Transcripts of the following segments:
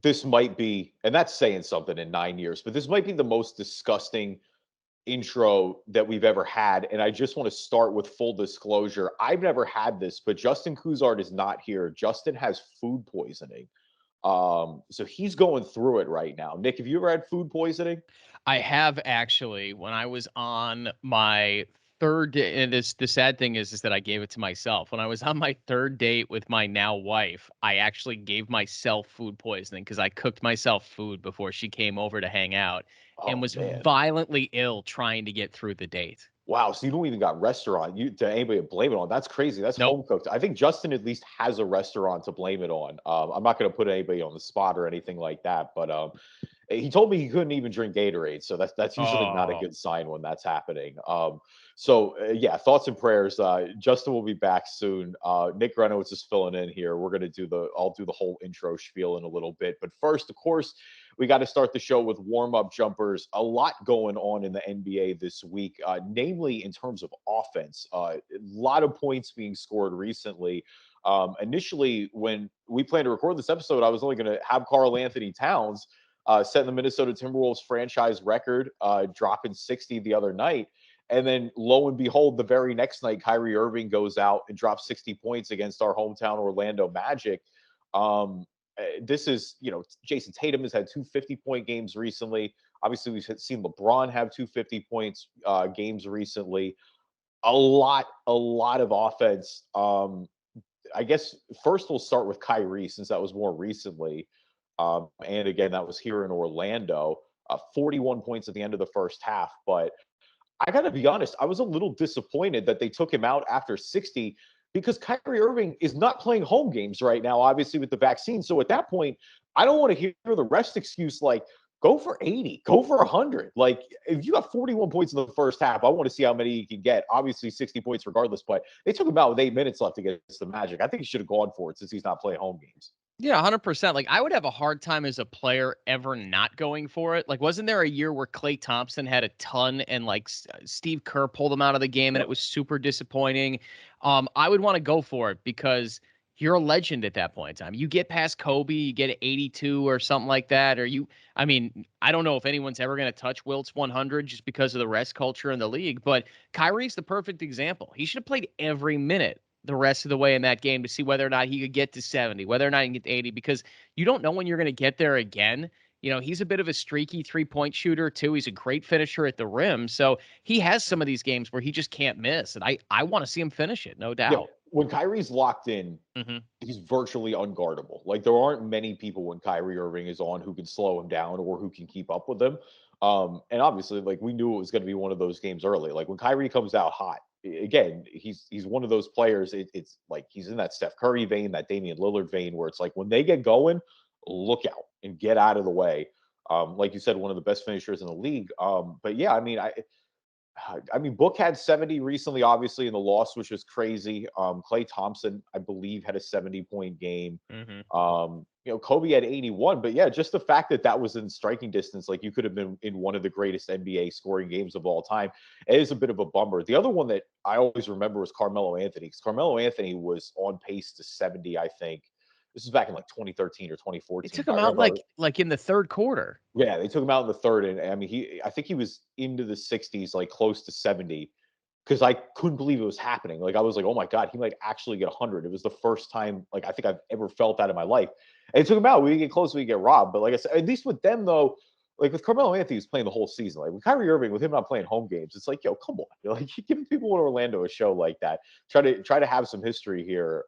this might be, and that's saying something in 9 years, but this might be the most disgusting intro that we've ever had. And I just want to start with full disclosure. I've never had this, but Justin Kuzard is not here. Justin has food poisoning. So he's going through it right now. Nick, have you ever had food poisoning? I have actually, when I was on my third day, and the sad thing is that I gave it to myself. When I was on my third date with my now wife, I actually gave myself food poisoning because I cooked myself food before she came over to hang out and Oh was man. violently ill trying to get through the date. Wow. So you don't even got restaurant you to anybody to blame it on. That's crazy. That's Nope. home cooked. I think Justin at least has a restaurant to blame it on. I'm not going to put anybody on the spot or anything like that, but he told me he couldn't even drink Gatorade, so that's usually not a Oh, good sign when that's happening. Yeah, thoughts and prayers. Justin will be back soon. Nick Gryniewicz is filling in here. We're gonna do I'll do the whole intro spiel in a little bit, but first, of course, we got to start the show with warm up jumpers. A lot going on in the NBA this week, namely in terms of offense. A lot of points being scored recently. Initially, when we planned to record this episode, I was only going to have Karl Anthony Towns setting the Minnesota Timberwolves franchise record, dropping 60 the other night. And then lo and behold, the very next night, Kyrie Irving goes out and drops 60 points against our hometown Orlando Magic. This is, Jason Tatum has had 250-point games recently. Obviously, we've seen LeBron have 250 points games recently. A lot of offense. I guess first we'll start with Kyrie since that was more recently. And again, that was here in Orlando. 41 points at the end of the first half. But I got to be honest, I was a little disappointed that they took him out after 60 because Kyrie Irving is not playing home games right now, obviously, with the vaccine. So at that point, I don't want to hear the rest excuse like, go for 80, go for 100. Like, if you got 41 points in the first half, I want to see how many you can get. Obviously, 60 points regardless, but they took him out with 8 minutes left against the Magic. I think he should have gone for it since he's not playing home games. yeah, 100%. Like, I would have a hard time as a player ever not going for it. Like, wasn't there a year where Klay Thompson had a ton and like Steve Kerr pulled him out of the game and it Yep. was super disappointing? I would want to go for it because you're a legend at that point in time. You get past Kobe, you get 82 or something like that, or I mean, I don't know if anyone's ever going to touch Wilt's 100 just because of the rest culture in the league, but Kyrie's the perfect example. He should have played every minute the rest of the way in that game to see whether or not he could get to 70, whether or not he can get to 80, because you don't know when you're going to get there again. He's a bit of a streaky 3-point shooter too. He's a great finisher at the rim. So he has some of these games where he just can't miss. And I want to see him finish it, no Yeah. doubt. When Kyrie's locked in, Hmm. he's virtually unguardable. Like there aren't many people when Kyrie Irving is on who can slow him down or who can keep up with him. And obviously, like we knew it was going to be one of those games early. Like when Kyrie comes out hot, again, he's one of those players. It's like he's in that Steph Curry vein, that Damian Lillard vein, where it's like when they get going, look out and get out of the way. Like you said, one of the best finishers in the league. But yeah, I mean, Book had 70 recently, obviously, in the loss, which was crazy. Klay Thompson, I believe, had a 70-point game. Hmm. Kobe had 81, but yeah, just the fact that that was in striking distance, like you could have been in one of the greatest NBA scoring games of all time, it is a bit of a bummer. The other one that I always remember was Carmelo Anthony, because Carmelo Anthony was on pace to 70, I think. This is back in like 2013 or They 2014, took if I him out remember. like in the third quarter. Yeah, they took him out in the third, and I mean, I think he was into the 60s, like close to 70, because I couldn't believe it was happening. Like I was like, oh my god, he might actually get 100. It was the first time, like I think I've ever felt that in my life. And it took him out. We get close, we get robbed. But like I said, at least with them though, like with Carmelo Anthony, he's playing the whole season. Like with Kyrie Irving, with him not playing home games, it's like, yo, come on, you're like giving people in Orlando a show like that. Try to have some history here.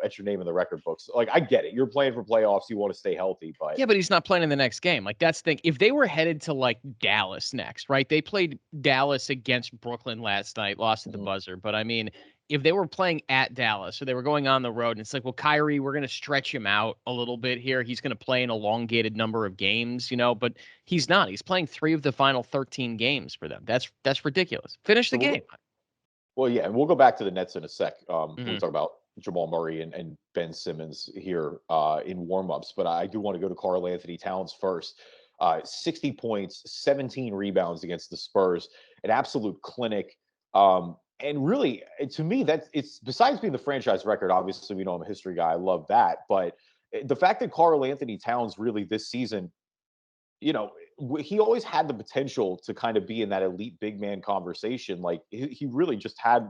At your name in the record books. Like I get it, you're playing for playoffs, you want to stay healthy, but Yeah, but he's not playing in the next game. Like that's the thing. If they were headed to like Dallas next, right? They played Dallas against Brooklyn last night, lost at the mhm. buzzer. But I mean, if they were playing at Dallas or they were going on the road, and it's like, well, Kyrie, we're going to stretch him out a little bit here. He's going to play an elongated number of games, but he's not. He's playing 3 of the final 13 games for them. That's ridiculous. Finish the So game. well, yeah, and we'll go back to the Nets in a sec when we Hmm. talk about Jamal Murray and Ben Simmons here in warmups. But I do want to go to Karl Anthony Towns first. 60 points, 17 rebounds against the Spurs, an absolute clinic. And really, to me, that it's besides being the franchise record. Obviously, we know I'm a history guy. I love that, but The fact that Carl Anthony Towns really this season, he always had the potential to kind of be in that elite big man conversation. Like he really just had,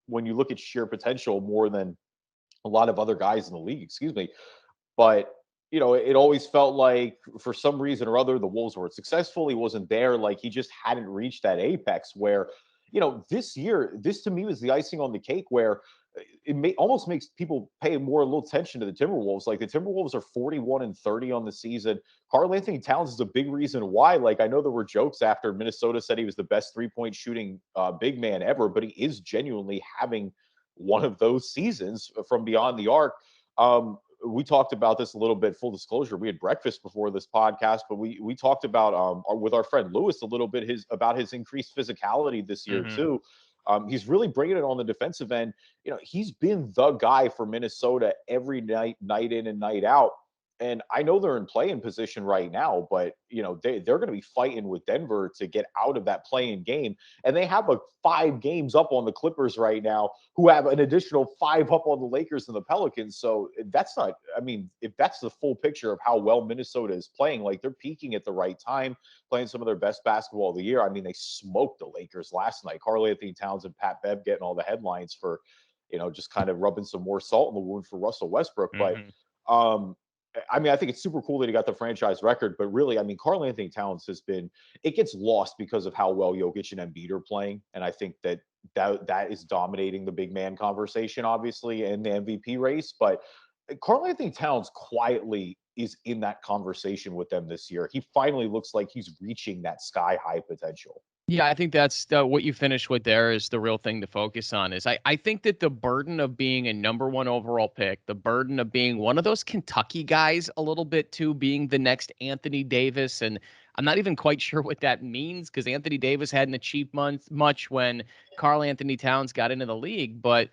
when you look at sheer potential, more than a lot of other guys in the league. Excuse me. But, it always felt like for some reason or other, the Wolves weren't successful. He wasn't there. Like he just hadn't reached that apex where, this year, this to me was the icing on the cake where almost makes people pay more a little attention to the Timberwolves. Like the Timberwolves are 41-30 on the season. Karl Anthony Towns is a big reason why. Like I know there were jokes after Minnesota said he was the best 3-point shooting big man ever, but he is genuinely having one of those seasons from beyond the arc. We talked about this a little bit. Full disclosure, we had breakfast before this podcast, but we talked about with our friend Lewis a little bit about his increased physicality this year Hmm. too. He's really bringing it on the defensive end. He's been the guy for Minnesota every night, night in and night out. And I know they're in play-in position right now, but they're going to be fighting with Denver to get out of that play-in game. And they have 5 games up on the Clippers right now, who have an additional 5 up on the Lakers and the Pelicans. So that's not, I mean, if that's the full picture of how well Minnesota is playing, like they're peaking at the right time, playing some of their best basketball of the year. I mean, they smoked the Lakers last night. Karl Anthony Towns and Pat Bev getting all the headlines for, just kind of rubbing some more salt in the wound for Russell Westbrook. But Hmm. um, I mean, I think it's super cool that he got the franchise record, but really, I mean, Karl Anthony Towns has been, it gets lost because of how well Jokic and Embiid are playing. And I think that is dominating the big man conversation, obviously, in the MVP race. But Karl Anthony Towns quietly is in that conversation with them this year. He finally looks like he's reaching that sky high potential. Yeah, I think that's what you finished with there is the real thing to focus on is I think that the burden of being a number one overall pick, the burden of being one of those Kentucky guys a little bit too, being the next Anthony Davis. And I'm not even quite sure what that means because Anthony Davis hadn't achieved much when Karl Anthony Towns got into the league. But,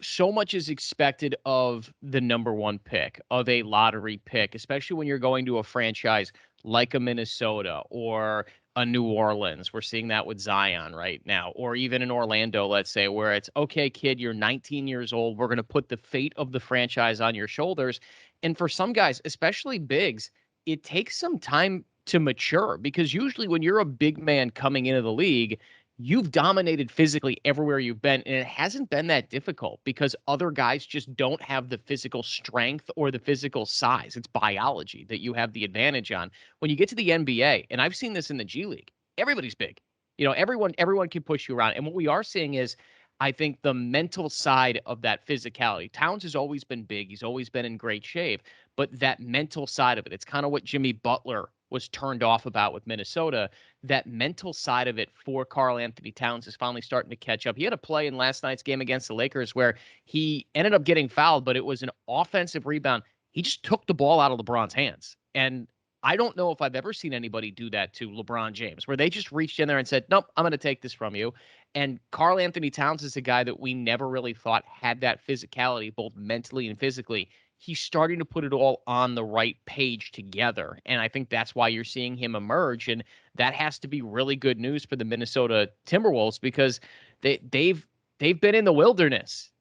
so much is expected of the number one pick, of a lottery pick, especially when you're going to a franchise like a Minnesota or a New Orleans. We're seeing that with Zion right now, or even in Orlando, let's say, where it's okay, kid, you're 19 years old. We're going to put the fate of the franchise on your shoulders. And for some guys, especially bigs, it takes some time to mature because usually when you're a big man coming into the league, you've dominated physically everywhere you've been. And it hasn't been that difficult because other guys just don't have the physical strength or the physical size. It's biology that you have the advantage on. When you get to the NBA, and I've seen this in the G League, everybody's big. Everyone can push you around. And what we are seeing is, I think the mental side of that physicality. Towns has always been big. He's always been in great shape. But that mental side of it, it's kind of what Jimmy Butler was turned off about with Minnesota. That mental side of it for Karl Anthony Towns is finally starting to catch up. He had a play in last night's game against the Lakers where he ended up getting fouled, but it was an offensive rebound. He just took the ball out of LeBron's hands. And I don't know if I've ever seen anybody do that to LeBron James, where they just reached in there and said, nope, I'm going to take this from you. And Karl Anthony Towns is a guy that we never really thought had that physicality, both mentally and physically. He's starting to put it all on the right page together. And I think that's why you're seeing him emerge. And that has to be really good news for the Minnesota Timberwolves because they've been in the wilderness,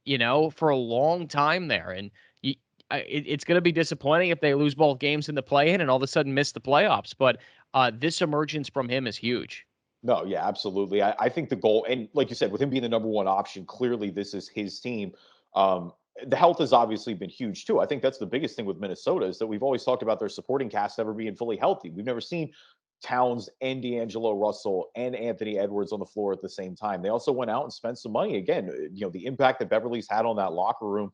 for a long time there. And it's going to be disappointing if they lose both games in the play-in and all of a sudden miss the playoffs. But this emergence from him is huge. No, yeah, absolutely. I think the goal, and like you said, with him being the number one option, clearly this is his team. The health has obviously been huge too. I think that's the biggest thing with Minnesota is that we've always talked about their supporting cast never being fully healthy. We've never seen Towns and D'Angelo Russell and Anthony Edwards on the floor at the same time. They also went out and spent some money. Again, the impact that Beverly's had on that locker room.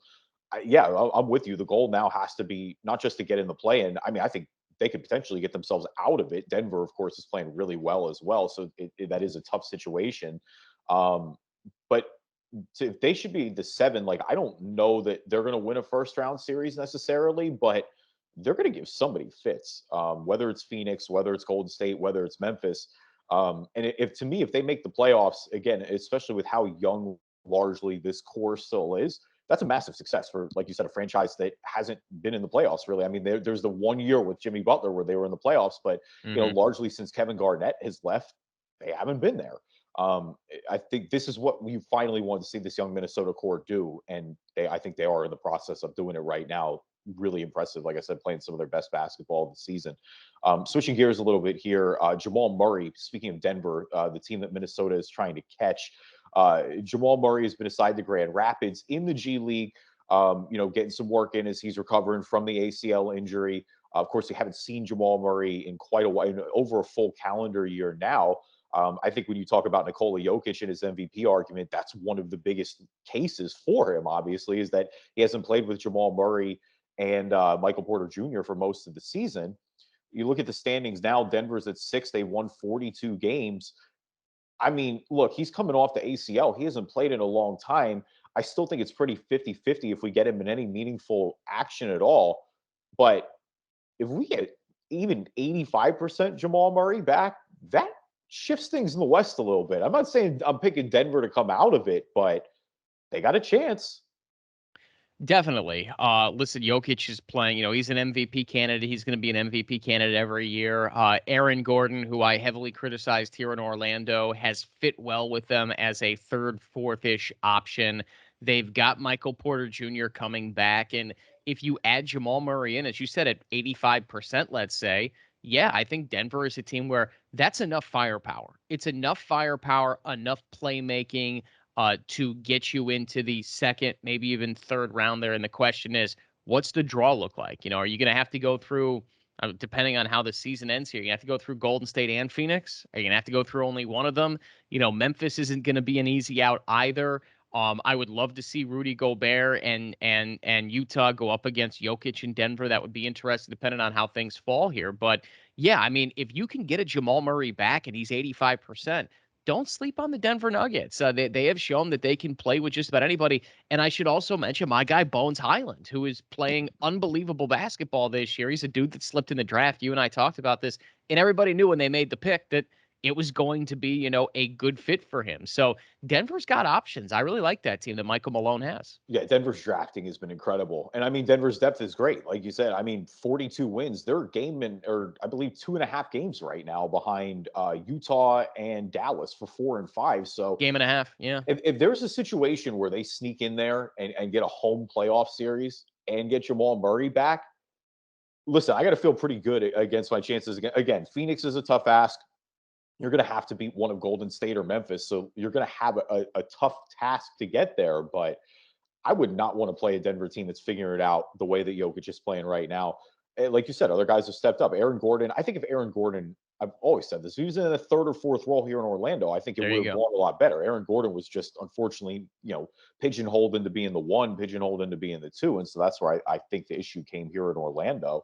Yeah, I'm with you. The goal now has to be not just to get in the play in. I mean, I think they could potentially get themselves out of it. Denver, of course, is playing really well as well, so that is a tough situation. Um, but they should be the 7. Like, I don't know that they're going to win a first round series necessarily, but they're going to give somebody fits. Whether it's Phoenix, whether it's Golden State, whether it's Memphis. And if to me, if they make the playoffs again, especially with how young largely this core still is, that's a massive success for, like you said, a franchise that hasn't been in the playoffs really. I mean, there's the 1 year with Jimmy Butler where they were in the playoffs, but Hmm. largely since Kevin Garnett has left, they haven't been there. I think this is what we finally want to see this young Minnesota core do, and I think they are in the process of doing it right now. really impressive. Like I said, playing some of their best basketball of the season. Switching gears a little bit here, Jamal Murray, speaking of Denver, the team that Minnesota is trying to catch, Jamal Murray has been assigned to Grand Rapids in the G League, getting some work in as he's recovering from the ACL injury. Of course, we haven't seen Jamal Murray in quite a while, over a full calendar year now. I think when you talk about Nikola Jokic and his MVP argument, that's one of the biggest cases for him, obviously, is that he hasn't played with Jamal Murray and Michael Porter Jr. for most of the season. You look at the standings now, Denver's at 6. They won 42 games. I mean, look, he's coming off the ACL. He hasn't played in a long time. I still think it's pretty 50-50 if we get him in any meaningful action at all. But if we get even 85% Jamal Murray back, that shifts things in the West a little bit. I'm not saying I'm picking Denver to come out of it, but they got a chance. Definitely. Listen, Jokic is playing, he's an MVP candidate. He's going to be an MVP candidate every year. Aaron Gordon, who I heavily criticized here in Orlando, has fit well with them as a third, fourth-ish option. They've got Michael Porter Jr. coming back. And if you add Jamal Murray in, as you said, at 85%, let's say, yeah, I think Denver is a team where that's enough firepower. It's enough firepower, enough playmaking, to get you into the second, maybe even third round there. And the question is, what's the draw look like? Are you going to have to go through, depending on how the season ends here, you have to go through Golden State and Phoenix? Are you going to have to go through only one of them? Memphis isn't going to be an easy out either. I would love to see Rudy Gobert and Utah go up against Jokic in Denver. That would be interesting, depending on how things fall here. But yeah, I mean, if you can get a Jamal Murray back and he's 85%, don't sleep on the Denver Nuggets. They have shown that they can play with just about anybody. And I should also mention my guy, Bones Highland, who is playing unbelievable basketball this year. He's a dude that slipped in the draft. You and I talked about this, and everybody knew when they made the pick that it was going to be, a good fit for him. So Denver's got options. I really like that team that Michael Malone has. Yeah, Denver's drafting has been incredible. And I mean, Denver's depth is great. Like you said, I mean, 42 wins. They're or I believe 2.5 games right now behind Utah and Dallas for 4 and 5. So Game and a half. Yeah. if there's a situation where they sneak in there and get a home playoff series and get Jamal Murray back, listen, I got to feel pretty good against my chances. Again, Phoenix is a tough ask. You're going to have to beat one of Golden State or Memphis. So you're going to have a tough task to get there. But I would not want to play a Denver team that's figuring it out the way that Jokic is playing right now. Like you said, other guys have stepped up. Aaron Gordon, I think if Aaron Gordon, I've always said this, if he was in the third or fourth role here in Orlando, I think it There would you have go. gone a lot better. Aaron Gordon was just unfortunately, pigeonholed into being the one, pigeonholed into being the two. And so that's where I think the issue came here in Orlando.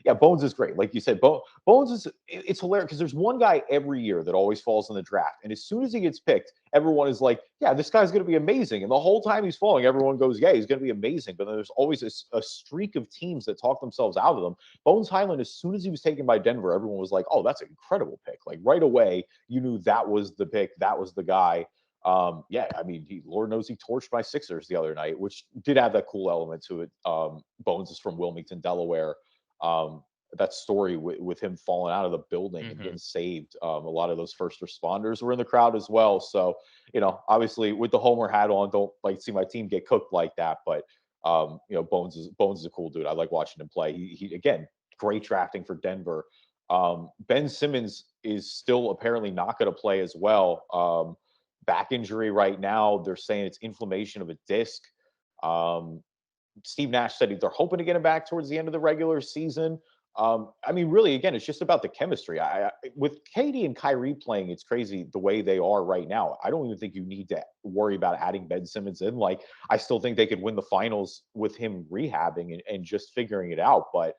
Yeah, Bones is great. Like you said, Bones is it's hilarious because there's one guy every year that always falls in the draft. And as soon as he gets picked, everyone is like, yeah, this guy's going to be amazing. And the whole time he's falling, everyone goes, yeah, he's going to be amazing. But then there's always a streak of teams that talk themselves out of them. Bones Highland, as soon as he was taken by Denver, everyone was like, oh, that's an incredible pick. Like right away, you knew that was the pick. That was the guy. Yeah, I mean, Lord knows he torched my Sixers the other night, which did have that cool element to it. Bones is from Wilmington, Delaware. Um, that story with him falling out of the building and Mm-hmm. getting saved. A lot of those first responders were in the crowd as well. So, obviously with the homer hat on, don't like see my team get cooked like that. But Bones is a cool dude. I like watching him play. He again, great drafting for Denver. Ben Simmons is still apparently not going to play as well. Back injury right now. They're saying it's inflammation of a disc. Um, Steve Nash said they're hoping to get him back towards the end of the regular season. I mean, really, again, it's just about the chemistry. With Katie and Kyrie playing, it's crazy the way they are right now. I don't even think you need to worry about adding Ben Simmons in. Like, I still think they could win the finals with him rehabbing and just figuring it out. But,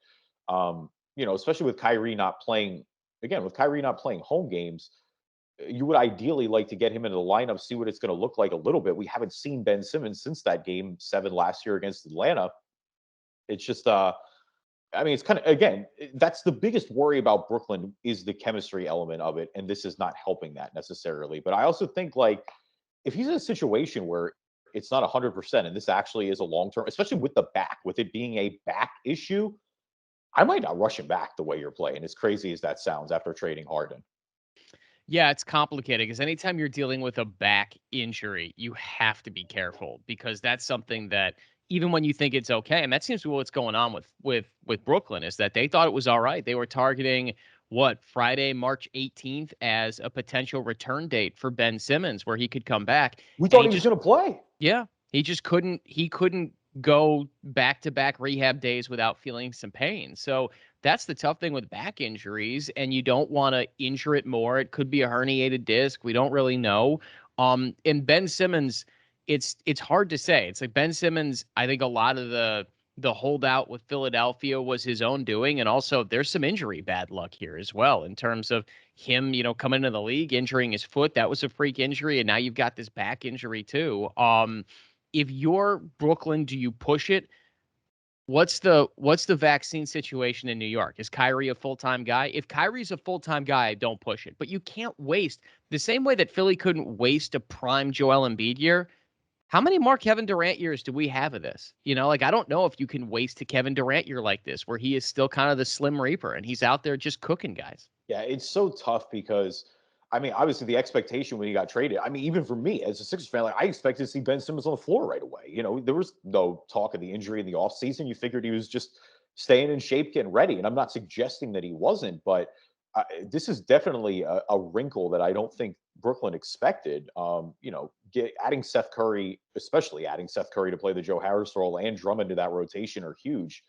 especially with Kyrie not playing, again, with Kyrie not playing home games, you would ideally like to get him into the lineup, see what it's going to look like a little bit. We haven't seen Ben Simmons since that game 7 last year against Atlanta. It's just, I mean, it's kind of, again, that's the biggest worry about Brooklyn is the chemistry element of it. And this is not helping that necessarily. But I also think, like, if he's in a situation where it's not 100% and this actually is a long term, especially with the back, with it being a back issue, I might not rush him back the way you're playing, as crazy as that sounds after trading Harden. Yeah, it's complicated because anytime you're dealing with a back injury, you have to be careful because that's something that even when you think it's okay. And that seems to be what's going on with Brooklyn, is that they thought it was all right. They were targeting what, Friday, March 18th as a potential return date for Ben Simmons, where he could come back. We And thought he was going to play. yeah, he couldn't go back to back rehab days without feeling some pain. So that's the tough thing with back injuries, and you don't want to injure it more. It could be a herniated disc. We don't really know. And Ben Simmons, it's hard to say. It's like Ben Simmons, I think a lot of the holdout with Philadelphia was his own doing, and also there's some injury bad luck here as well in terms of him, coming into the league, injuring his foot. That was a freak injury, and now you've got this back injury too. If you're Brooklyn, do you push it? What's the vaccine situation in New York? Is Kyrie a full-time guy? If Kyrie's a full-time guy, don't push it. But you can't waste the same way that Philly couldn't waste a prime Joel Embiid year. How many more Kevin Durant years do we have of this? Like, I don't know if you can waste a Kevin Durant year like this, where he is still kind of the Slim Reaper and he's out there just cooking guys. Yeah, it's so tough because, I mean, obviously the expectation when he got traded, I mean, even for me as a Sixers fan, like I expected to see Ben Simmons on the floor right away. There was no talk of the injury in the offseason. You figured he was just staying in shape, getting ready. And I'm not suggesting that he wasn't, but this is definitely a wrinkle that I don't think Brooklyn expected. Adding Seth Curry, especially adding Seth Curry to play the Joe Harris role and Drummond to that rotation are huge.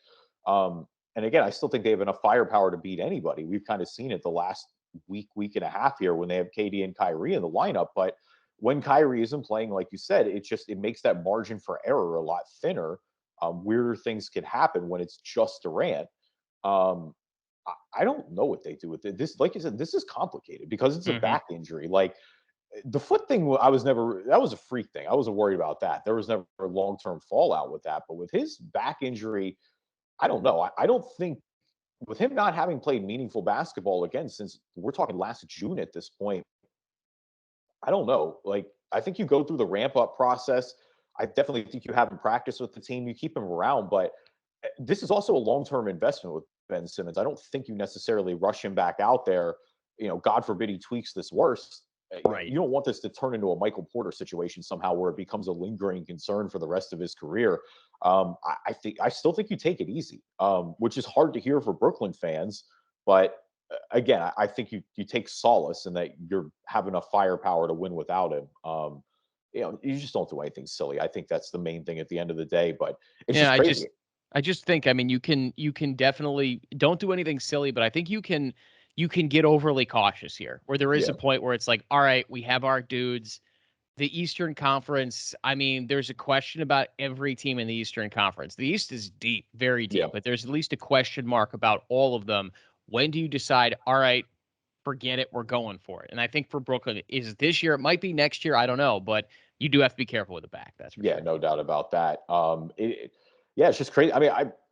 And again, I still think they have enough firepower to beat anybody. We've kind of seen it the last week and a half here when they have KD and Kyrie in the lineup. But when Kyrie isn't playing, like you said, it makes that margin for error a lot thinner. Weirder things can happen when it's just Durant. I don't know what they do with it. This, like you said, this is complicated because it's a Hmm. back injury. Like the foot thing, I was never, that was a freak thing. I wasn't worried about that. There was never a long term fallout with that. But with his back injury, I don't know. I don't think with him not having played meaningful basketball again since we're talking last June at this point, I don't know. Like, I think you go through the ramp up process. I definitely think you have him practice with the team. You keep him around, but this is also a long term investment with Ben Simmons. I don't think you necessarily rush him back out there. God forbid he tweaks this worse. Right. You don't want this to turn into a Michael Porter situation somehow where it becomes a lingering concern for the rest of his career. I still think you take it easy, which is hard to hear for Brooklyn fans. But again, I think you take solace in that you have enough firepower to win without him. You just don't do anything silly. I think that's the main thing at the end of the day. But it's Yeah, just I crazy. just I just think, I mean, you can definitely don't do anything silly, but I think you can get overly cautious here, where there is Yeah, a point where it's like, all right, we have our dudes. The Eastern Conference, I mean, there's a question about every team in the Eastern Conference. The East is deep, very yeah. deep, but there's at least a question mark about all of them. When do you decide, all right, forget it, we're going for it? And I think for Brooklyn, is it this year? It might be next year. I don't know, but you do have to be careful with the back. That's for Yeah, sure. no doubt about that. Yeah, it's just crazy. I mean,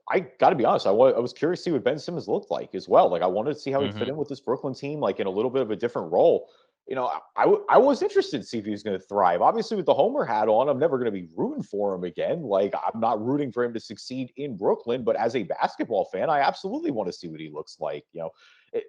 I got to be honest. I was curious to see what Ben Simmons looked like as well. Like, I wanted to see how he'd fit Hmm. in with this Brooklyn team, like in a little bit of a different role. I was interested to see if he was going to thrive. Obviously, with the Homer hat on, I'm never going to be rooting for him again. Like, I'm not rooting for him to succeed in Brooklyn, but as a basketball fan, I absolutely want to see what he looks like. It,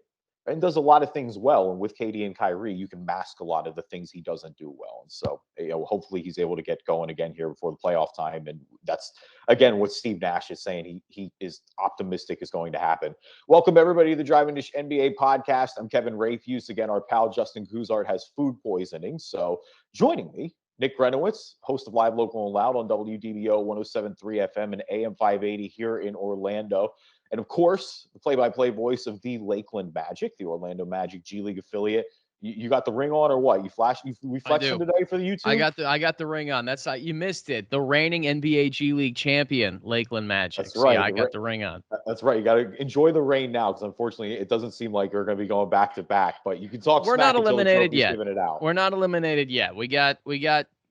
and does a lot of things well. And with KD and Kyrie, you can mask a lot of the things he doesn't do well. And so, hopefully he's able to get going again here before the playoff time. And that's again what Steve Nash is saying. He is optimistic is going to happen. Welcome everybody to the Driving Dish NBA podcast. I'm Kevin Rayfuse. Again, our pal Justin Guzart has food poisoning. So joining me, Nick Gryniewicz, host of Live Local and Loud on WDBO 107.3 FM and AM 580 here in Orlando. And of course, the play-by-play voice of the Lakeland Magic, the Orlando Magic G League affiliate. You got the ring on or what? We I flexing do. today for the I YouTube? got the I got the ring on. That's you missed it. The reigning NBA G League champion, Lakeland That's Magic. So yeah, right. I got the ring on. That's right. You got to enjoy the rain now because unfortunately, it doesn't seem like we're going to be going back to back. But you can talk We're not smack until the eliminated trophy's yet. given it out. We're not eliminated yet. We got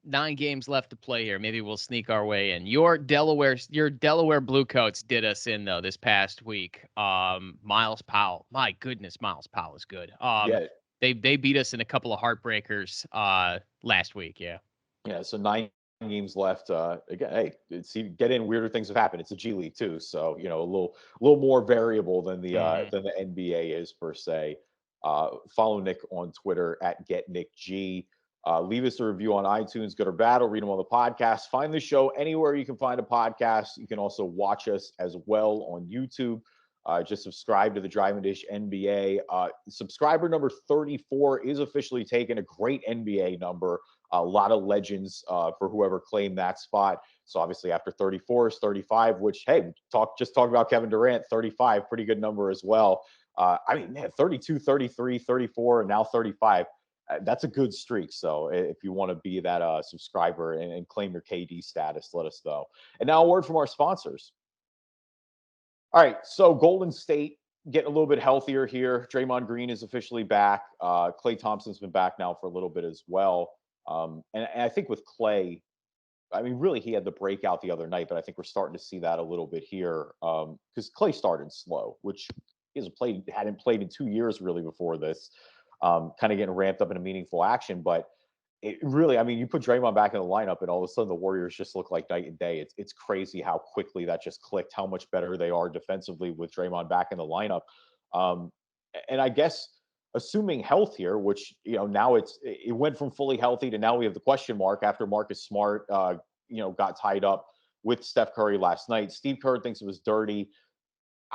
9 games left to play here. Maybe we'll sneak our way in. Your Delaware Bluecoats did us in though this past week. Miles Powell. My goodness, Miles Powell is good. Yeah, They beat us in a couple of heartbreakers last week. Yeah. yeah. So 9 games left. Again, hey, see, get in. Weirder things have happened. It's a G League too, so a little more variable Hmm. than the NBA is per se. Follow Nick on Twitter at GetNickG. Leave us a review on iTunes, good or bad, or read them on the podcast. Find the show anywhere you can find a podcast. You can also watch us as well on YouTube. Just subscribe to the Driving Dish NBA. Subscriber number 34 is officially taken, a great NBA number. A lot of legends for whoever claimed that spot. So obviously after 34 is 35, which, hey, talk about Kevin Durant, 35, pretty good number as well. I mean, man, 32, 33, 34, and now 35. That's a good streak. So if you want to be that subscriber and claim your KD status, let us know. And now a word from our sponsors. All right, so Golden State getting a little bit healthier here. Draymond Green is officially back. Klay Thompson's been back now for a little bit as well. And I think with Klay, I mean, really, he had the breakout the other night, but I think we're starting to see that a little bit here because Klay started slow, which he hadn't played in 2 years really before this. Kind of getting ramped up in a meaningful action, but it really, I mean, you put Draymond back in the lineup, and all of a sudden the Warriors just look like night and day. It's crazy how quickly that just clicked, how much better they are defensively with Draymond back in the lineup. Um, and I guess assuming health here, which now it went from fully healthy to now we have the question mark after Marcus Smart got tied up with Steph Curry last night. Steve Kerr thinks it was dirty.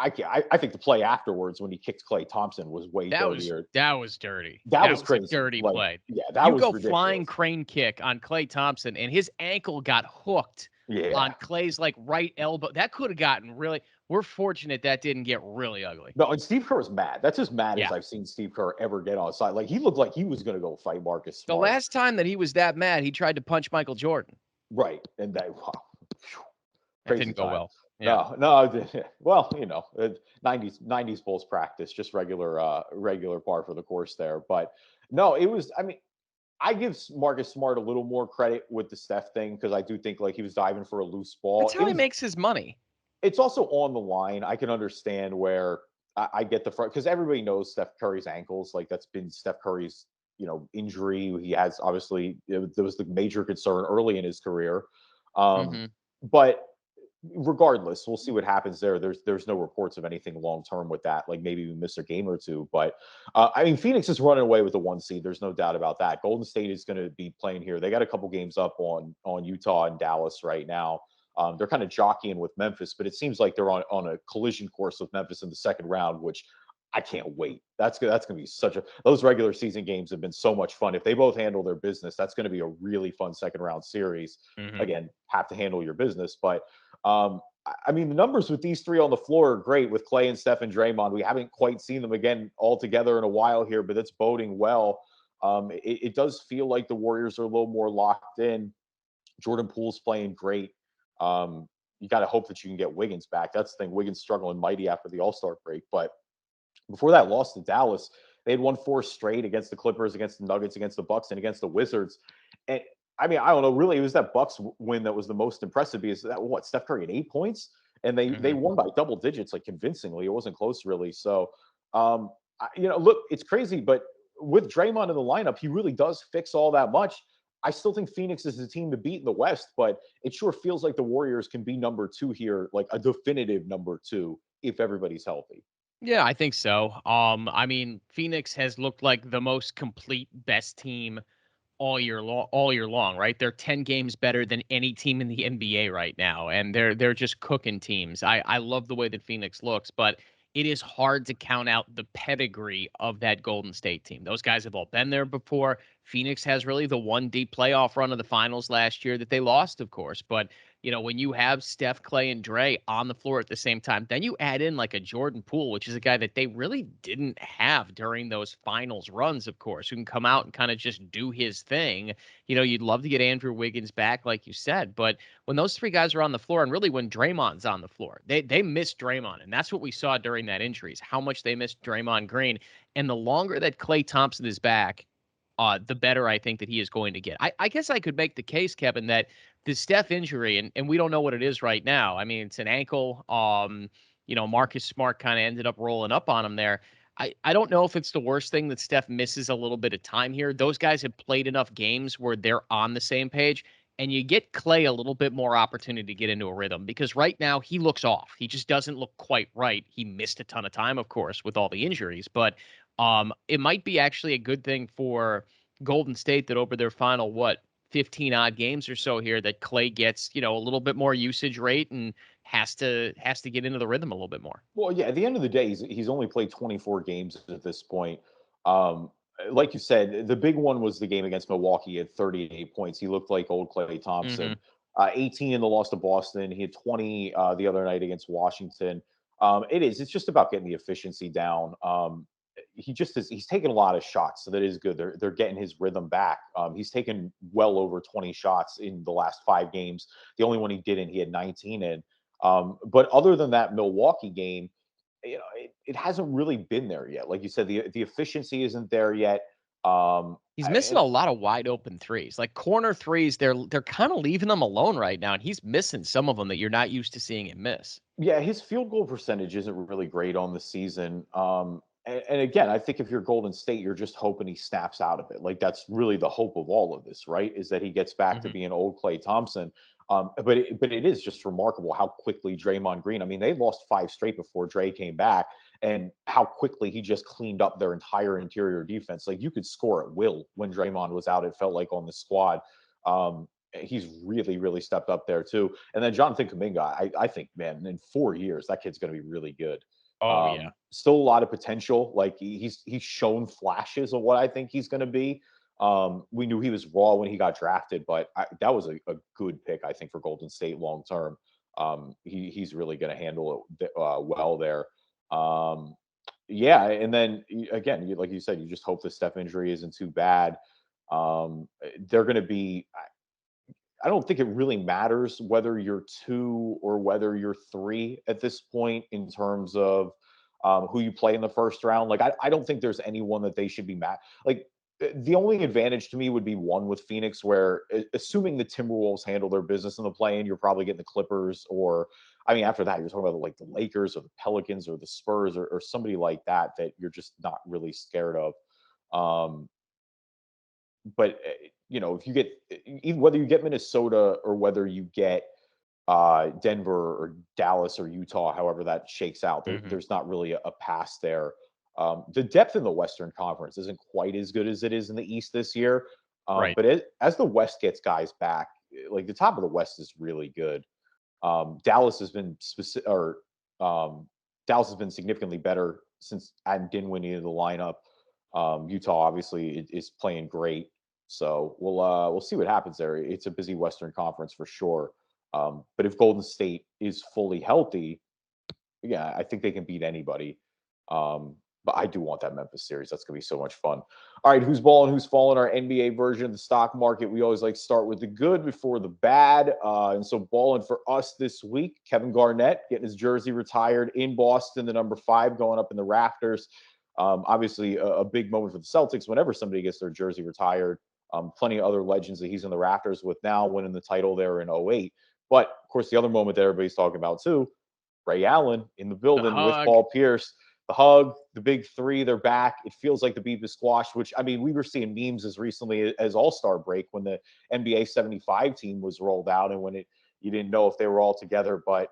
I think the play afterwards when he kicked Klay Thompson was way dirtier. That was dirty. That That was was a crazy. dirty Like, play. yeah, that You was go flying ridiculous. crane kick on Klay Thompson, and his ankle got hooked on Yeah. Clay's right elbow. That could have gotten really. We're fortunate that didn't get really ugly. No, and Steve Kerr was mad. That's as mad as Yeah. I've seen Steve Kerr ever get on side. Like he looked like he was going to go fight Marcus The Smart. last time that he was that mad, he tried to punch Michael Jordan. Right, and that wow, That crazy didn't go time. well. Yeah. No. Well, 90s Bulls practice, just regular par for the course there. But no, it was. I mean, I give Marcus Smart a little more credit with the Steph thing because I do think like he was diving for a loose ball. That's how he makes his money. It's also on the line. I can understand where I get the front because everybody knows Steph Curry's ankles. Like that's been Steph Curry's injury. He has obviously there was the major concern early in his career, Mm-hmm. but regardless, we'll see what happens there. There's no reports of anything long term with that. Like maybe we miss a game or two, but I mean Phoenix is running away with the 1 seed. There's no doubt about that. Golden State is going to be playing here. They got a couple games up on Utah and Dallas right now. They're kind of jockeying with Memphis, but it seems like they're on a collision course with Memphis in the second round, which I can't wait. That's going to be those regular season games have been so much fun. If they both handle their business, that's going to be a really fun second round series. Mm-hmm. Again, have to handle your business, but I mean, the numbers with these three on the floor are great with Klay and Steph and Draymond. We haven't quite seen them again all together in a while here, but that's boding well. It does feel like the Warriors are a little more locked in. Jordan Poole's playing great. You got to hope that you can get Wiggins back. That's the thing. Wiggins struggling mighty after the All-Star break. But before that loss to Dallas, they had won 4 straight against the Clippers, against the Nuggets, against the Bucks, and against the Wizards. And I mean, I don't know. Really, it was that Bucks win that was the most impressive because Steph Curry had 8 points, and they won by double digits, like convincingly. It wasn't close, really. So, look, it's crazy, but with Draymond in the lineup, he really does fix all that much. I still think Phoenix is the team to beat in the West, but it sure feels like the Warriors can be number 2 here, like a definitive number 2 if everybody's healthy. Yeah, I think so. I mean, Phoenix has looked like the most complete best team all year long, right? They're 10 games better than any team in the NBA right now, and they're just cooking teams. I love the way that Phoenix looks, but it is hard to count out the pedigree of that Golden State team. Those guys have all been there before. Phoenix has really the one deep playoff run of the finals last year that they lost, of course. But, when you have Steph, Klay, and Dre on the floor at the same time, then you add in like a Jordan Poole, which is a guy that they really didn't have during those finals runs, of course, who can come out and kind of just do his thing. You'd love to get Andrew Wiggins back, like you said, but when those three guys are on the floor, and really when Draymond's on the floor, they miss Draymond. And that's what we saw during that injury, is how much they missed Draymond Green. And the longer that Klay Thompson is back, the better I think that he is going to get. I guess I could make the case, Kevin, that the Steph injury, and we don't know what it is right now. I mean, it's an ankle. Marcus Smart kind of ended up rolling up on him there. I don't know if it's the worst thing that Steph misses a little bit of time here. Those guys have played enough games where they're on the same page, and you get Klay a little bit more opportunity to get into a rhythm because right now he looks off. He just doesn't look quite right. He missed a ton of time, of course, with all the injuries, but it might be actually a good thing for Golden State that over their final, 15 odd games or so here, that Clay gets, a little bit more usage rate and has to get into the rhythm a little bit more. Well, yeah, at the end of the day, he's only played 24 games at this point. Um, like you said, the big one was the game against Milwaukee at 38 points. He looked like old Clay Thompson. Hmm. 18 in the loss to Boston. He had 20 the other night against Washington. It's just about getting the efficiency down. He's taken a lot of shots, so that is good. They're getting his rhythm back. He's taken well over 20 shots in the last 5 games. The only one he didn't, he had 19 in. But other than that Milwaukee game, it hasn't really been there yet. Like you said, the efficiency isn't there yet. He's missing a lot of wide open threes, like corner threes. They're kind of leaving them alone right now, and he's missing some of them that you're not used to seeing him miss. Yeah, his field goal percentage isn't really great on the season. And again, I think if you're Golden State, you're just hoping he snaps out of it. Like that's really the hope of all of this, right? Is that he gets back to Hmm. being old Clay Thompson. But it is just remarkable how quickly Draymond Green. I mean, they lost 5 straight before Dre came back, and how quickly he just cleaned up their entire interior defense. Like you could score at will when Draymond was out. It felt like on the squad. He's really, really stepped up there too. And then Jonathan Kuminga, I think, man, in 4 years, that kid's going to be really good. Oh yeah. Still a lot of potential. Like he's shown flashes of what I think he's going to be. We knew he was raw when he got drafted, but that was a good pick, I think, for Golden State long term. He's really going to handle it well there. Um, yeah, and then again, like you said, you just hope the Steph injury isn't too bad. They're going to be. I don't think it really matters whether you're 2 or whether you're 3 at this point in terms of who you play in the first round. Like, I don't think there's anyone that they should be mad. Like, the only advantage to me would be one with Phoenix, where assuming the Timberwolves handle their business in the play-in, you're probably getting the Clippers, or I mean, after that, you're talking about like the Lakers or the Pelicans or the Spurs or somebody like that you're just not really scared of. Um, but if you get even whether you get Minnesota or whether you get Denver or Dallas or Utah, however that shakes out, Hmm. there's not really a pass there. The depth in the Western Conference isn't quite as good as it is in the East this year. Right. But as the West gets guys back, like the top of the West is really good. Dallas has been specific, or Dallas has been significantly better since adding Dinwiddie into the lineup. Utah obviously is playing great, so we'll see what happens there. It's a busy Western Conference for sure. But if Golden State is fully healthy, yeah, I think they can beat anybody. Um, but I do want that Memphis series. That's gonna be so much fun. All right, who's balling, who's falling? Our NBA version of the stock market. We always like to start with the good before the bad. And so balling for us this week, Kevin Garnett getting his jersey retired in Boston, the number 5 going up in the rafters. Obviously, a big moment for the Celtics whenever somebody gets their jersey retired. Plenty of other legends that he's in the rafters with now, winning the title there in '08. But of course, the other moment that everybody's talking about too, Ray Allen in the The building with hug. Paul Pierce. The hug, the big 3, they're back. It feels like the beef is squashed, which, I mean, we were seeing memes as recently as All-Star break when the NBA 75 team was rolled out and when you didn't know if they were all together. But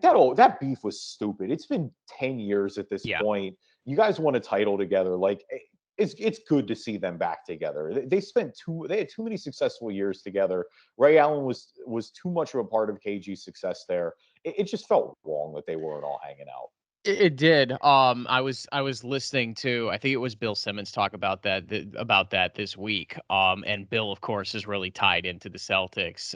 that beef was stupid. It's been 10 years at this Yeah. point. You guys won a title together. Like, it's good to see them back together. They had too many successful years together. Ray Allen was too much of a part of KG's success there. It just felt wrong that they weren't all hanging out. It did. I was listening to, I think it was Bill Simmons talk about that this week. And Bill, of course, is really tied into the Celtics.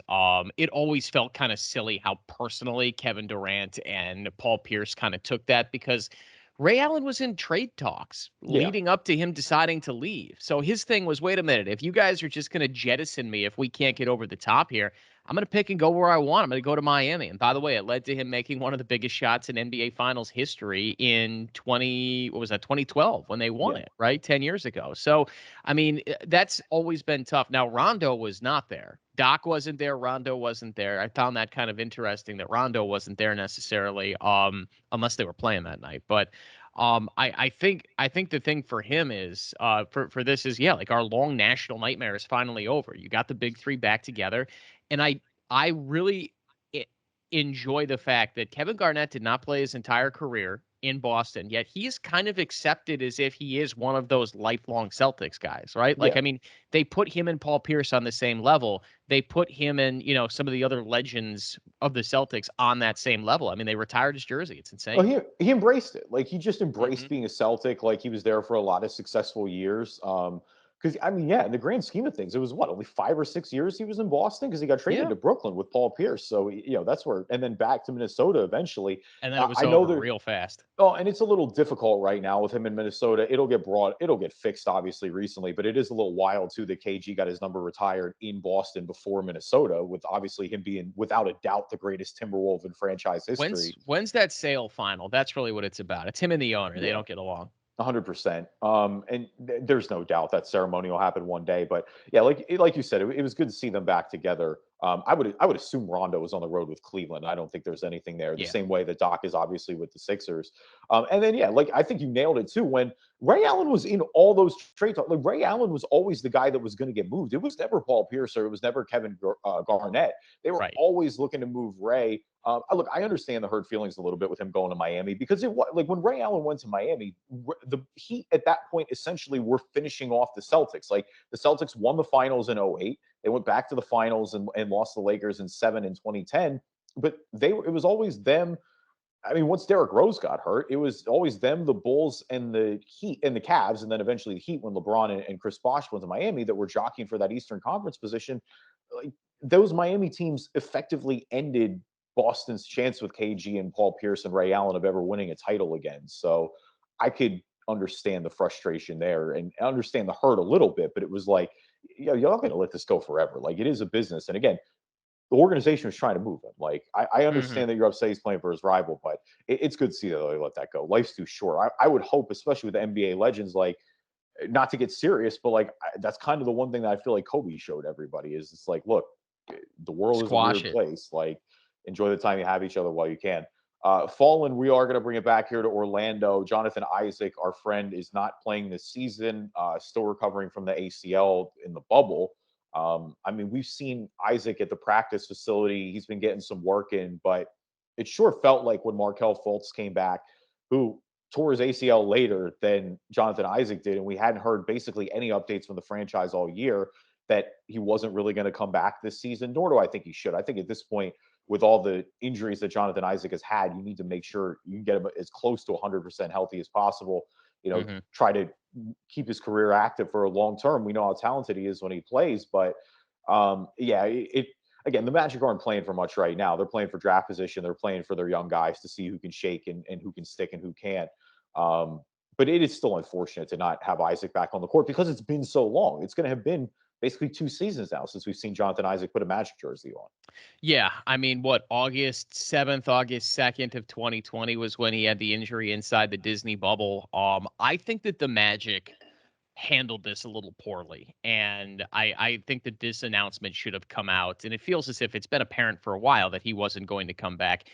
It always felt kind of silly how personally Kevin Durant and Paul Pierce kind of took that, because Ray Allen was in trade talks Yeah, leading up to him deciding to leave. So his thing was, wait a minute, if you guys are just going to jettison me if we can't get over the top here, I'm going to pick and go where I want. I'm going to go to Miami. And by the way, it led to him making one of the biggest shots in NBA Finals history in 2012 when they won yeah. it, right? 10 years ago. So, I mean, that's always been tough. Now, Rondo was not there. Doc wasn't there. Rondo wasn't there. I found that kind of interesting that Rondo wasn't there necessarily, unless they were playing that night. But I think the thing for him is for this is, yeah, like our long national nightmare is finally over. You got the big 3 back together, and I really enjoy the fact that Kevin Garnett did not play his entire career in Boston, yet he's kind of accepted as if he is one of those lifelong Celtics guys, right? Like, Yeah. I mean, they put him and Paul Pierce on the same level. They put him and, some of the other legends of the Celtics on that same level. I mean, they retired his jersey. It's Oh, insane. he embraced it. Like, he just Hmm. embraced being a Celtic. Like, he was there for a lot of successful years. Because I mean, yeah, in the grand scheme of things, it was what, only 5 or 6 years he was in Boston because he got traded Yeah. to Brooklyn with Paul Pierce. So that's where, and then back to Minnesota eventually. And then it was I know over there. real fast. Oh, and it's a little difficult right now with him in Minnesota. It'll get fixed obviously recently, but it is a little wild too that KG got his number retired in Boston before Minnesota, with obviously him being without a doubt the greatest Timberwolf in franchise When's history. when's that sale final? That's really what it's about. It's him and the owner. They Yeah. don't get along. 100%. And there's no doubt that ceremony will happen one day. But yeah, like you said, it was good to see them back together. I would assume Rondo was on the road with Cleveland. I don't think there's anything there. The Yeah. same way that Doc is obviously with the Sixers. And then yeah, like I think you nailed it too. When Ray Allen was in all those trade talks, like Ray Allen was always the guy that was going to get moved. It was never Paul Pierce or it was never Kevin Garnett. They were Right. always looking to move Ray. Look, I understand the hurt feelings a little bit with him going to Miami because it was like when Ray Allen went to Miami, the Heat at that point essentially were finishing off the Celtics. Like the Celtics won the finals in '08. They went back to the finals and lost the Lakers in 7 in 2010. But it was always them. I mean, once Derrick Rose got hurt, it was always them, the Bulls, and the Heat, and the Cavs, and then eventually the Heat when LeBron and Chris Bosh went to Miami that were jockeying for that Eastern Conference position. Like those Miami teams effectively ended Boston's chance with KG and Paul Pierce and Ray Allen of ever winning a title again. So I could understand the frustration there and understand the hurt a little bit, but it was like, you're not going to let this go forever. Like it is a business. And again, the organization was trying to move him. Like I Hmm. understand that you're upset he's playing for his rival, but it's good to see that they let that go. Life's too short. I would hope, especially with the NBA legends, like not to get serious, but like that's kind of the one thing that I feel like Kobe showed everybody is it's like, look, the world is a Squash weird it. place. Like enjoy the time you have each other while you can. Fallen, we are going to bring it back here to Orlando. Jonathan Isaac, our friend, is not playing this season, still recovering from the ACL in the bubble. I mean, we've seen Isaac at the practice facility. He's been getting some work in, but it sure felt like when Markel Fultz came back, who tore his ACL later than Jonathan Isaac did, and we hadn't heard basically any updates from the franchise all year that he wasn't really going to come back this season, nor do I think he should. I think at this point, with all the injuries that Jonathan Isaac has had, you need to make sure you get him as close to 100% healthy as possible. Hmm. Try to keep his career active for a long term. We know how talented he is when he plays, but yeah, it again, the Magic aren't playing for much right now. They're playing for draft position. They're playing for their young guys to see who can shake and who can stick and who can't. Um, but it is still unfortunate to not have Isaac back on the court because it's been so long. It's going to have been basically 2 seasons now since we've seen Jonathan Isaac put a Magic jersey on. Yeah, I mean, what, August 7th, August 2nd of 2020 was when he had the injury inside the Disney bubble. I think that the Magic handled this a little poorly, and I think that this announcement should have come out, and it feels as if it's been apparent for a while that he wasn't going to come back.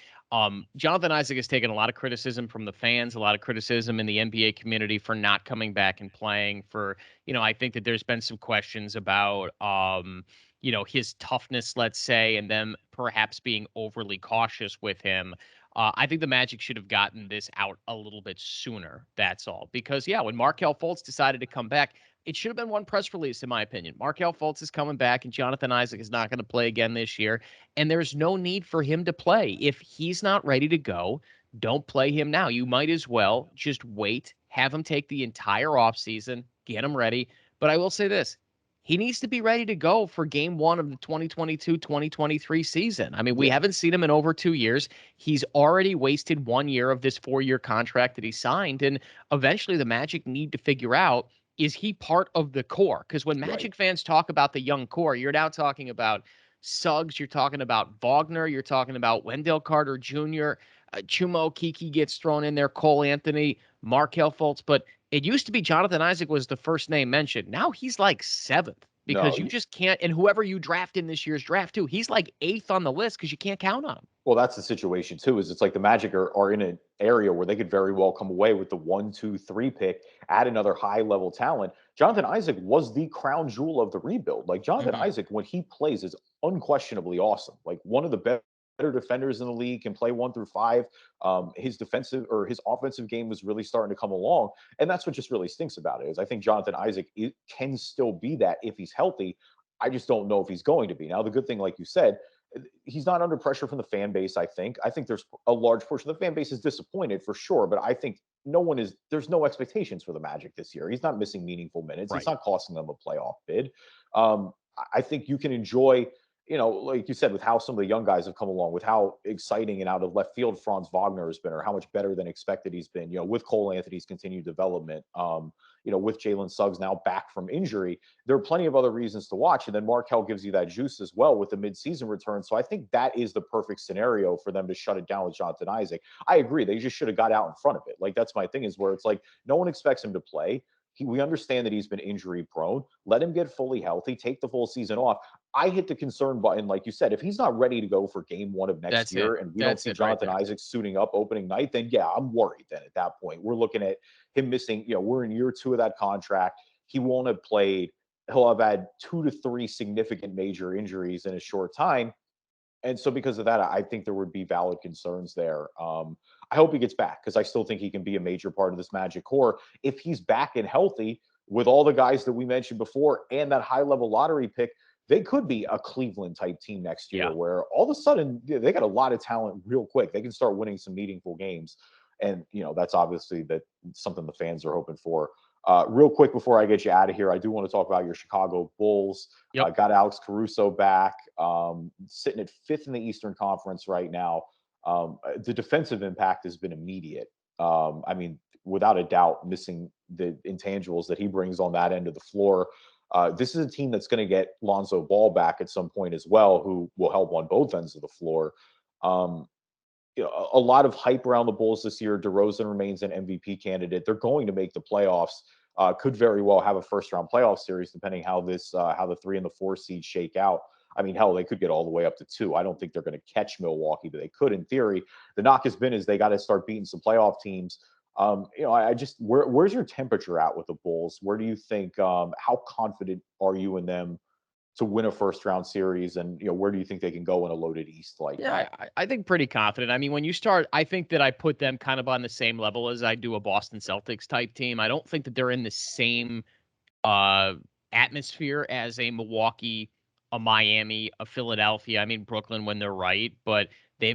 Jonathan Isaac has taken a lot of criticism from the fans, a lot of criticism in the NBA community for not coming back and playing. I think that there's been some questions about his toughness, let's say, and them perhaps being overly cautious with him. I think the Magic should have gotten this out a little bit sooner. That's all. Because yeah, when Markel Fultz decided to come back, it should have been one press release, in my opinion. Markel Fultz is coming back, and Jonathan Isaac is not going to play again this year. And there's no need for him to play. If he's not ready to go, don't play him now. You might as well just wait, have him take the entire offseason, get him ready. But I will say this, he needs to be ready to go for game one of the 2022-2023 season. I mean, we Yeah, haven't seen him in over 2 years. He's already wasted 1 year of this 4-year contract that he signed. And eventually the Magic need to figure out, is he part of the core? Because when right. Magic fans talk about the young core, you're now talking about Suggs, you're talking about Wagner, you're talking about Wendell Carter Jr., Chumo Kiki gets thrown in there, Cole Anthony, Markel Fultz. But it used to be Jonathan Isaac was the first name mentioned. Now he's like seventh because No, you just can't. And whoever you draft in this year's draft, too, he's like eighth on the list because you can't count on him. well, that's the situation too. Is it's like the Magic are in an area where they could very well come away with the 1, 2, 3 pick, add another high level talent. Jonathan Isaac was the crown jewel of the rebuild. Like Jonathan Hmm. Isaac, when he plays, is unquestionably awesome. Like one of the best better defenders in the league, can play 1 through 5. His defensive or his offensive game was really starting to come along, and that's what just really stinks about it. Is I think Jonathan Isaac can still be that if he's healthy. I just don't know if he's going to be. Now, the good thing, like you said, he's not under pressure from the fan base. I think there's a large portion of the fan base is disappointed for sure, but I think no one is. There's no expectations for the Magic this year. He's not missing meaningful minutes. It's Right. not costing them a playoff bid. I think you can enjoy, like you said, with how some of the young guys have come along, with how exciting and out of left field Franz Wagner has been, or how much better than expected he's been, with Cole Anthony's continued development, with Jalen Suggs now back from injury. There are plenty of other reasons to watch. And then Markel gives you that juice as well with the midseason return. So I think that is the perfect scenario for them to shut it down with Jonathan Isaac. I agree. They just should have got out in front of it. Like, that's my thing, is where it's like no one expects him to play. We understand that he's been injury prone. Let him get fully healthy, take the full season off. I hit the concern button, like you said. If he's not ready to go for game one of next That's it. year and we don't That's see it right Jonathan there. Isaac suiting up opening night, then yeah, I'm worried then at that point. We're looking at him missing, we're in year 2 of that contract. He won't have played. He'll have had 2 to 3 significant major injuries in a short time. And so because of that, I think there would be valid concerns there. I hope he gets back, because I still think he can be a major part of this Magic core. If he's back and healthy with all the guys that we mentioned before and that high level lottery pick, they could be a Cleveland type team next year Yeah. where all of a sudden they got a lot of talent real quick. They can start winning some meaningful games. And, that's obviously something the fans are hoping for. Real quick before I get you out of here, I do want to talk about your Chicago Bulls. Yep. Got Alex Caruso back, sitting at 5th in the Eastern Conference right now. The defensive impact has been immediate. I mean, without a doubt, missing the intangibles that he brings on that end of the floor. This is a team that's going to get Lonzo Ball back at some point as well, who will help on both ends of the floor. Um, a lot of hype around the Bulls this year. DeRozan remains an MVP candidate. They're going to make the playoffs. Could very well have a first round playoff series, depending how the 3 and the 4 seeds shake out. I mean, hell, they could get all the way up to 2. I don't think they're going to catch Milwaukee, but they could in theory. The knock has been is they got to start beating some playoff teams. I just where's your temperature at with the Bulls? Where do you think? How confident are you in them to win a first round series? And where do you think they can go in a loaded East like Yeah, that? I think pretty confident. I mean, when you start, I think that I put them kind of on the same level as I do a Boston Celtics type team. I don't think that they're in the same uh atmosphere as a Milwaukee, a Miami, a Philadelphia. I mean Brooklyn when they're right, but they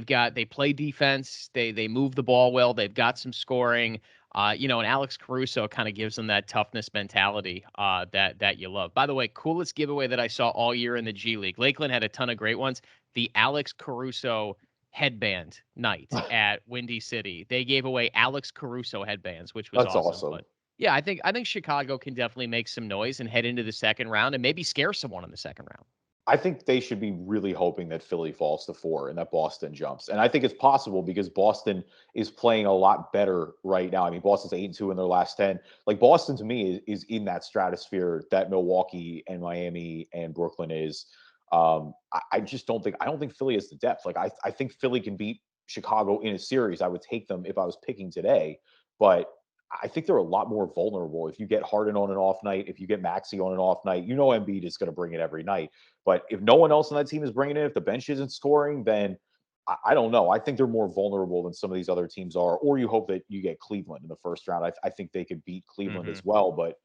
play defense, they move the ball well, they've got some scoring. And Alex Caruso kind of gives them that toughness mentality that you love. By the way, coolest giveaway that I saw all year in the G League. Lakeland had a ton of great ones. The Alex Caruso headband night at Windy City. They gave away Alex Caruso headbands, which was That's awesome. awesome. But yeah, I think Chicago can definitely make some noise and head into the second round and maybe scare someone in the second round. I think they should be really hoping that Philly falls to 4 and that Boston jumps. And I think it's possible because Boston is playing a lot better right now. I mean, Boston's 8-2 in their last 10. Like, Boston to me is in that stratosphere that Milwaukee and Miami and Brooklyn is. I just don't think Philly has the depth. Like, I think Philly can beat Chicago in a series. I would take them if I was picking today, but I think they're a lot more vulnerable. If you get Harden on an off night, if you get Maxey on an off night, Embiid is going to bring it every night. But if no one else on that team is bringing it, if the bench isn't scoring, then I don't know. I think they're more vulnerable than some of these other teams are. Or you hope that you get Cleveland in the first round. I think they could beat Cleveland Hmm. as well, but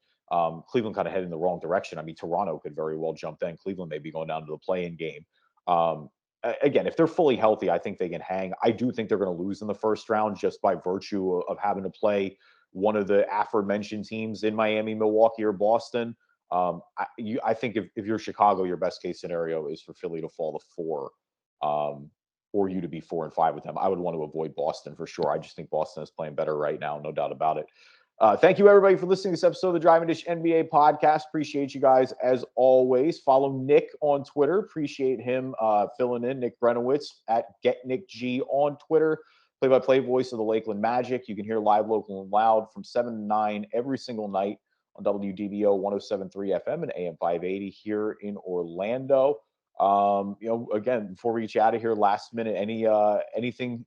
Cleveland kind of headed in the wrong direction. I mean, Toronto could very well jump then. Cleveland may be going down to the play-in game. Again, if they're fully healthy, I think they can hang. I do think they're going to lose in the first round just by virtue of having to play one of the aforementioned teams in Miami, Milwaukee, or Boston. I think if you're Chicago, your best case scenario is for Philly to fall to 4, or you to be 4-5 with them. I would want to avoid Boston for sure. I just think Boston is playing better right now, no doubt about it. Thank you, everybody, for listening to this episode of the Driving Dish NBA podcast. Appreciate you guys as always. Follow Nick on Twitter. Appreciate him filling in. Nick Gryniewicz at GetNickG on Twitter. Play-by-play voice of the Lakeland Magic. You can hear live, local, and loud from 7 to 9 every single night on WDBO 107.3 FM and AM 580 here in Orlando. Again, before we get you out of here, last minute, anything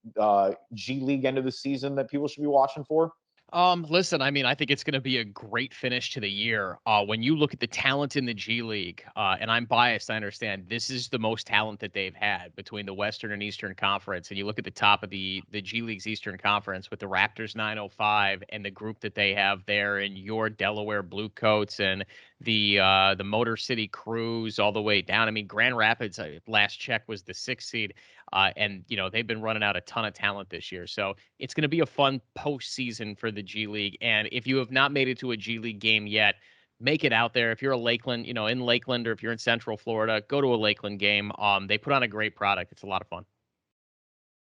G League end of the season that people should be watching for? Listen, I mean, I think it's going to be a great finish to the year. When you look at the talent in the G League, and I'm biased, I understand this is the most talent that they've had between the Western and Eastern Conference. And you look at the top of the G League's Eastern Conference with the Raptors 905 and the group that they have there, and your Delaware Bluecoats and the Motor City Cruise all the way down. I mean, Grand Rapids, last check was the sixth seed, and they've been running out a ton of talent this year. So it's going to be a fun postseason for the G League. And if you have not made it to a G League game yet, make it out there. If you're a Lakeland, in Lakeland, or if you're in Central Florida, go to a Lakeland game. They put on a great product. It's a lot of fun.